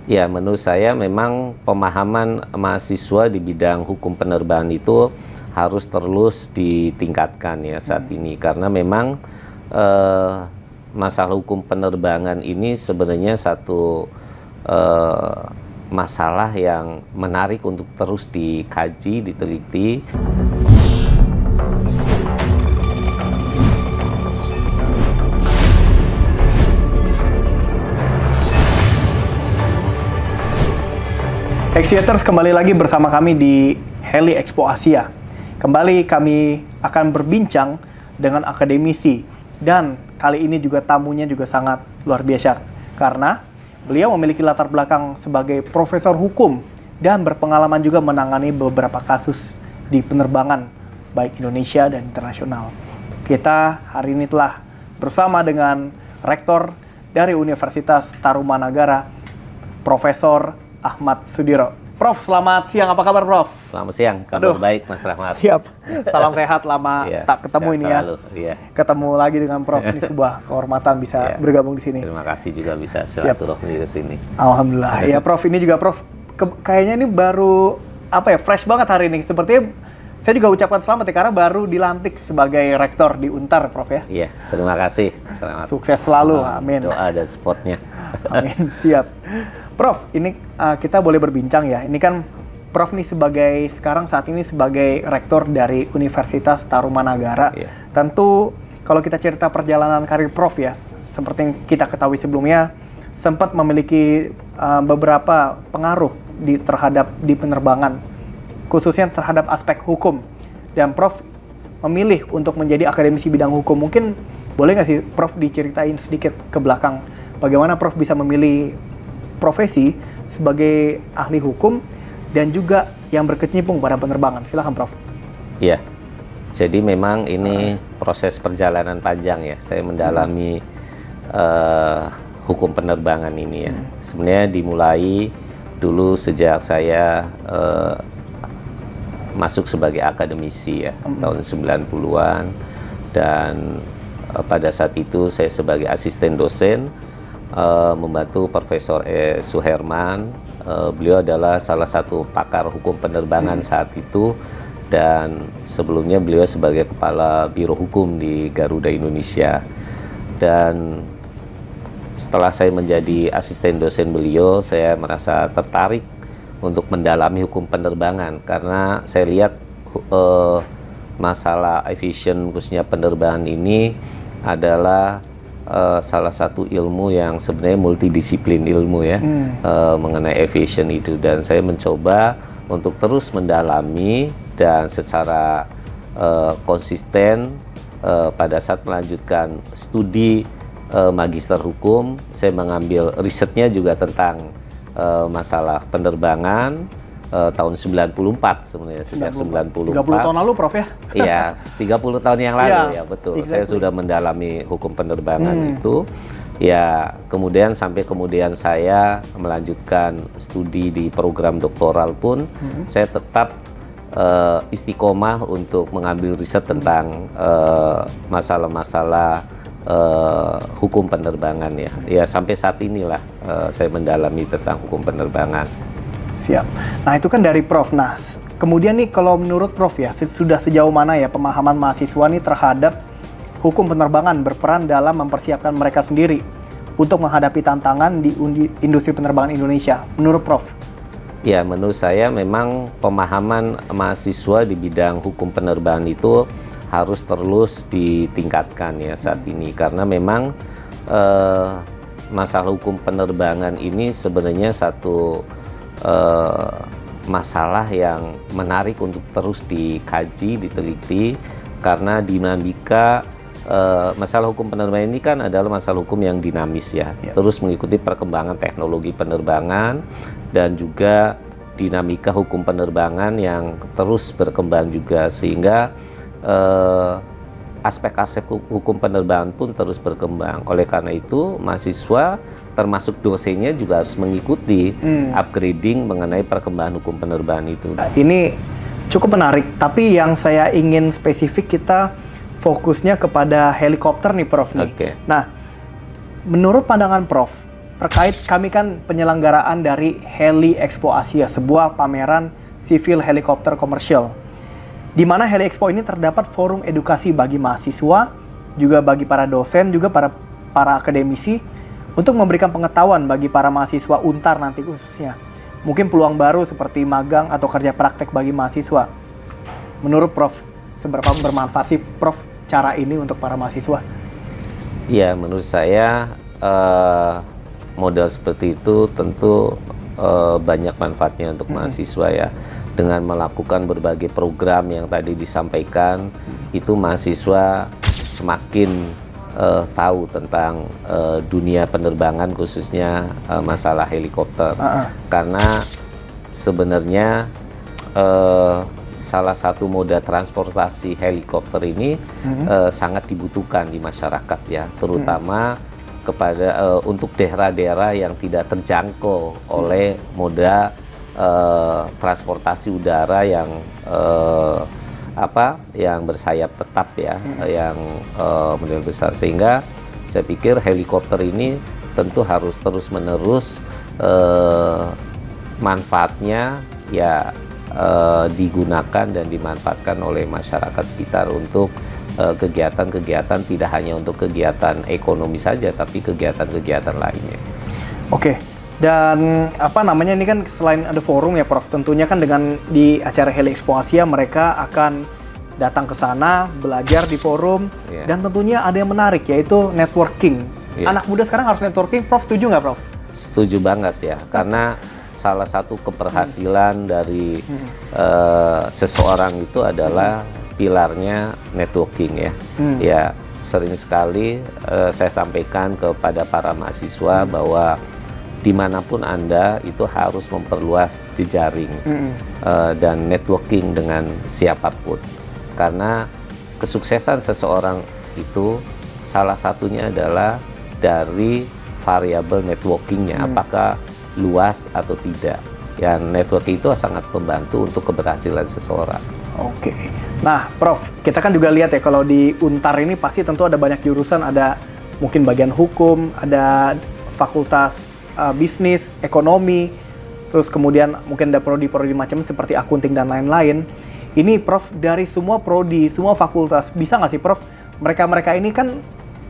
Ya, menurut saya memang pemahaman mahasiswa di bidang hukum penerbangan itu harus terus ditingkatkan ya saat ini, karena memang masalah hukum penerbangan ini sebenarnya satu masalah yang menarik untuk terus dikaji, diteliti. Exciators, kembali lagi bersama kami di Heli Expo Asia. Kembali kami akan berbincang dengan akademisi, dan kali ini juga tamunya juga sangat luar biasa karena beliau memiliki latar belakang sebagai profesor hukum dan berpengalaman juga menangani beberapa kasus di penerbangan baik Indonesia dan internasional. Kita hari ini telah bersama dengan Rektor dari Universitas Tarumanagara, Profesor Ahmad Sudiro. Prof, selamat siang. Apa kabar, Prof? Selamat siang. Kabar baik, Mas Rahmat. Siap. Salam sehat, lama tak ketemu ini ya. Iya. Ketemu lagi dengan Prof, ini sebuah kehormatan bisa bergabung di sini. Terima kasih juga bisa silaturahmi ke sini. Alhamdulillah. Ya, Prof, ini juga Prof kayaknya ini baru fresh banget hari ini. Sepertinya saya juga ucapkan selamat ya karena baru dilantik sebagai rektor di Untar, Prof ya. Iya, terima kasih. Selamat. Sukses selalu. Amin. Doa dan supportnya. Amin. Siap. Prof, ini kita boleh berbincang ya. Ini kan Prof nih saat ini sebagai rektor dari Universitas Tarumanagara. Iya. Tentu kalau kita cerita perjalanan karir Prof ya, seperti yang kita ketahui sebelumnya, sempat memiliki beberapa pengaruh terhadap penerbangan, khususnya terhadap aspek hukum. Dan Prof memilih untuk menjadi akademisi bidang hukum. Mungkin boleh nggak sih Prof diceritain sedikit ke belakang bagaimana Prof bisa memilih profesi sebagai ahli hukum dan juga yang berkecimpung pada penerbangan. Silakan, Prof. Iya. Jadi memang ini proses perjalanan panjang ya. Saya mendalami hukum penerbangan ini ya. Sebenarnya dimulai dulu sejak saya masuk sebagai akademisi ya, tahun 90-an, dan pada saat itu saya sebagai asisten dosen membantu Profesor Suherman. Beliau adalah salah satu pakar hukum penerbangan saat itu, dan sebelumnya beliau sebagai kepala Biro Hukum di Garuda Indonesia. Dan setelah saya menjadi asisten dosen beliau, saya merasa tertarik untuk mendalami hukum penerbangan karena saya lihat masalah aviation khususnya penerbangan ini adalah salah satu ilmu yang sebenarnya multidisiplin ilmu ya, mengenai aviation itu, dan saya mencoba untuk terus mendalami dan secara konsisten pada saat melanjutkan studi magister hukum. Saya mengambil risetnya juga tentang masalah penerbangan tahun 94 sebenarnya, sejak 94. 30 tahun lalu, Prof ya? Iya, 30 tahun yang lalu ya, betul. Exactly. Saya sudah mendalami hukum penerbangan itu. Ya, kemudian saya melanjutkan studi di program doktoral pun, saya tetap istiqomah untuk mengambil riset tentang masalah-masalah hukum penerbangan ya. Ya, sampai saat inilah saya mendalami tentang hukum penerbangan. Siap. Nah, itu kan dari Prof. Nah, kemudian nih kalau menurut Prof ya, sudah sejauh mana ya pemahaman mahasiswa nih terhadap hukum penerbangan berperan dalam mempersiapkan mereka sendiri untuk menghadapi tantangan di industri penerbangan Indonesia, menurut Prof? Ya, menurut saya memang pemahaman mahasiswa di bidang hukum penerbangan itu harus terus ditingkatkan ya saat ini, karena memang masalah hukum penerbangan ini sebenarnya satu masalah yang menarik untuk terus dikaji, diteliti, karena dinamika masalah hukum penerbangan ini kan adalah masalah hukum yang dinamis ya, terus mengikuti perkembangan teknologi penerbangan dan juga dinamika hukum penerbangan yang terus berkembang juga, sehingga aspek-aspek hukum penerbangan pun terus berkembang. Oleh karena itu, mahasiswa termasuk dosennya juga harus mengikuti upgrading mengenai perkembangan hukum penerbangan itu. Ini cukup menarik, tapi yang saya ingin spesifik kita fokusnya kepada helikopter nih, Prof nih. Okay. Nah, menurut pandangan Prof, terkait kami kan penyelenggaraan dari Heli Expo Asia, sebuah pameran sivil helikopter komersial. Di mana Heli Expo ini terdapat forum edukasi bagi mahasiswa, juga bagi para dosen, juga para akademisi, untuk memberikan pengetahuan bagi para mahasiswa Untar nanti khususnya. Mungkin peluang baru seperti magang atau kerja praktek bagi mahasiswa. Menurut Prof, seberapa bermanfaat sih Prof cara ini untuk para mahasiswa? Ya, menurut saya model seperti itu tentu banyak manfaatnya untuk mahasiswa ya. Dengan melakukan berbagai program yang tadi disampaikan, itu mahasiswa semakin tahu tentang dunia penerbangan, khususnya masalah helikopter. Karena sebenarnya salah satu moda transportasi helikopter ini sangat dibutuhkan di masyarakat ya, terutama kepada untuk daerah-daerah yang tidak terjangkau oleh moda transportasi udara yang yang bersayap tetap ya, yang model besar. Sehingga saya pikir helikopter ini tentu harus terus-menerus manfaatnya ya digunakan dan dimanfaatkan oleh masyarakat sekitar untuk kegiatan-kegiatan, tidak hanya untuk kegiatan ekonomi saja, tapi kegiatan-kegiatan lainnya. Oke. Dan ini kan selain ada forum ya Prof, tentunya kan dengan di acara Heli Expo Asia mereka akan datang ke sana, belajar di forum, dan tentunya ada yang menarik yaitu networking. Anak muda sekarang harus networking, Prof setuju nggak Prof? Setuju banget ya, karena salah satu keberhasilan dari seseorang itu adalah pilarnya networking ya. Ya, sering sekali saya sampaikan kepada para mahasiswa bahwa dimanapun Anda itu harus memperluas jejaring dan networking dengan siapapun, karena kesuksesan seseorang itu salah satunya adalah dari variabel networkingnya, apakah luas atau tidak. Ya, networking itu sangat membantu untuk keberhasilan seseorang. Oke. Nah, Prof, kita kan juga lihat ya kalau di Untar ini pasti tentu ada banyak jurusan, ada mungkin bagian hukum, ada fakultas bisnis, ekonomi, terus kemudian mungkin ada prodi-prodi macam seperti akunting dan lain-lain. Ini Prof, dari semua prodi, semua fakultas, bisa nggak sih Prof, mereka-mereka ini kan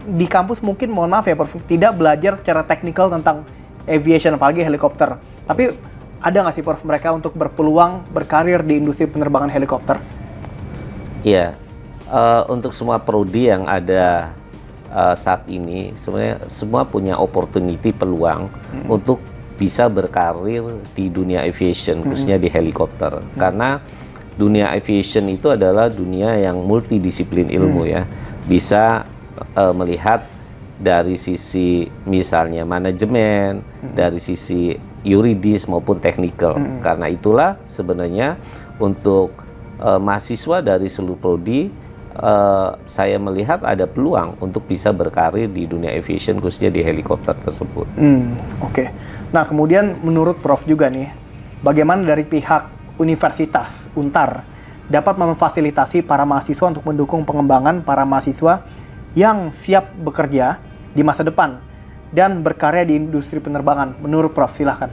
di kampus mungkin, mohon maaf ya Prof, tidak belajar secara teknikal tentang aviation, apalagi helikopter. Tapi ada nggak sih Prof mereka untuk berpeluang berkarir di industri penerbangan helikopter? Iya, untuk semua prodi yang ada saat ini sebenarnya semua punya opportunity, peluang untuk bisa berkarir di dunia aviation, khususnya di helikopter. Karena dunia aviation itu adalah dunia yang multidisiplin ilmu ya. Bisa melihat dari sisi misalnya manajemen, dari sisi yuridis maupun teknikal. Karena itulah sebenarnya untuk mahasiswa dari seluruh prodi, saya melihat ada peluang untuk bisa berkarir di dunia aviation, khususnya di helikopter tersebut. Oke. Nah, kemudian menurut Prof juga nih, bagaimana dari pihak Universitas Untar dapat memfasilitasi para mahasiswa untuk mendukung pengembangan para mahasiswa yang siap bekerja di masa depan dan berkarya di industri penerbangan? Menurut Prof, silahkan.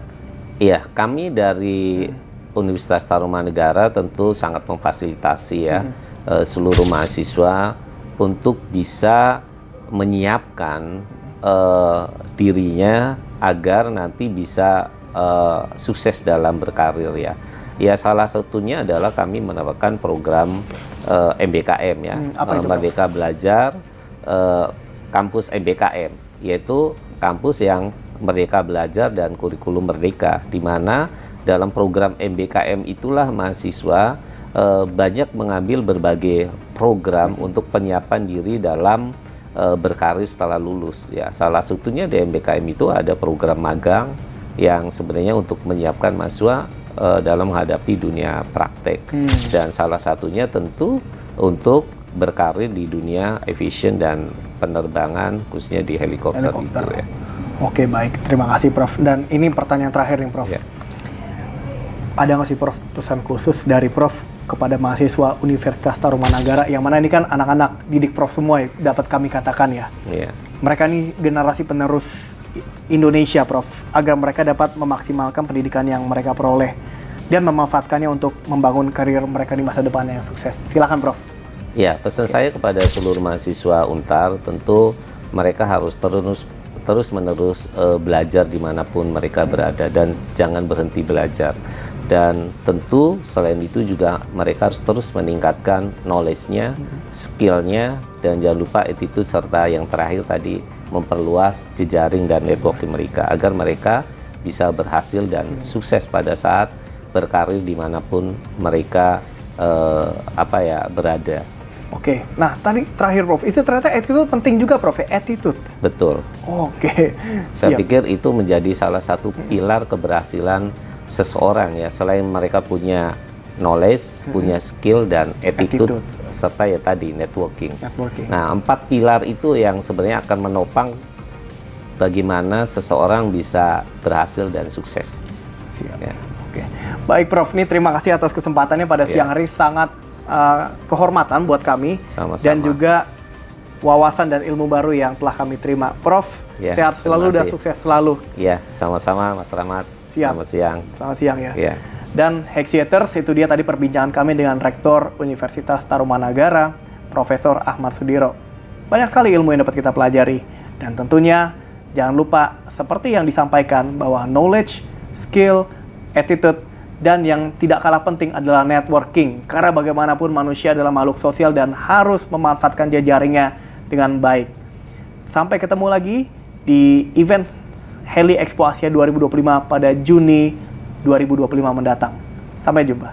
Iya, kami dari Universitas Tarumanegara tentu sangat memfasilitasi ya seluruh mahasiswa untuk bisa menyiapkan dirinya agar nanti bisa sukses dalam berkarir ya. Ya, salah satunya adalah kami menerapkan program MBKM ya, Merdeka Belajar Kampus MBKM, yaitu kampus yang Merdeka Belajar dan Kurikulum Merdeka, di mana dalam program MBKM itulah mahasiswa banyak mengambil berbagai program untuk penyiapan diri dalam berkarir setelah lulus ya. Salah satunya di MBKM itu ada program magang yang sebenarnya untuk menyiapkan mahasiswa dalam menghadapi dunia praktek, dan salah satunya tentu untuk berkarir di dunia aviation dan penerbangan, khususnya di helikopter. Itu ya. Oke, baik, terima kasih Prof. Dan ini pertanyaan terakhir nih Prof. Ya. Ada nggak sih Prof pesan khusus dari Prof kepada mahasiswa Universitas Tarumanagara, yang mana ini kan anak-anak didik Prof semua ya, dapat kami katakan ya. Mereka nih generasi penerus Indonesia, Prof, agar mereka dapat memaksimalkan pendidikan yang mereka peroleh dan memanfaatkannya untuk membangun karir mereka di masa depan yang sukses. Silakan, Prof. Ya, pesan saya kepada seluruh mahasiswa Untar, tentu mereka harus terus-menerus belajar dimanapun mereka berada dan jangan berhenti belajar. Dan tentu selain itu juga mereka harus terus meningkatkan knowledge-nya, skill-nya, dan jangan lupa attitude serta yang terakhir tadi memperluas jejaring dan networking mereka agar mereka bisa berhasil dan sukses pada saat berkarir dimanapun mereka berada. Oke, nah tadi terakhir, Prof, itu ternyata attitude penting juga, Prof, attitude. Betul. Oke. Saya pikir itu menjadi salah satu pilar keberhasilan seseorang ya, selain mereka punya knowledge, punya skill dan attitude, serta ya tadi networking. Nah, 4 pilar itu yang sebenarnya akan menopang bagaimana seseorang bisa berhasil dan sukses. Siap. Ya. Oke. Baik, Prof, ini terima kasih atas kesempatannya pada siang hari, sangat kehormatan buat kami. Sama-sama. Dan juga wawasan dan ilmu baru yang telah kami terima. Prof, sehat selalu dan sukses selalu. Ya, sama-sama Mas Rahmat. Siap. Selamat siang. Selamat siang ya. Ya. Dan Hexiators, itu dia tadi perbincangan kami dengan Rektor Universitas Tarumanagara, Profesor Ahmad Sudiro. Banyak sekali ilmu yang dapat kita pelajari. Dan tentunya jangan lupa seperti yang disampaikan bahwa knowledge, skill, attitude, dan yang tidak kalah penting adalah networking. Karena bagaimanapun manusia adalah makhluk sosial dan harus memanfaatkan jejaringnya dengan baik. Sampai ketemu lagi di event Heli Expo Asia 2025 pada Juni 2025 mendatang. Sampai jumpa.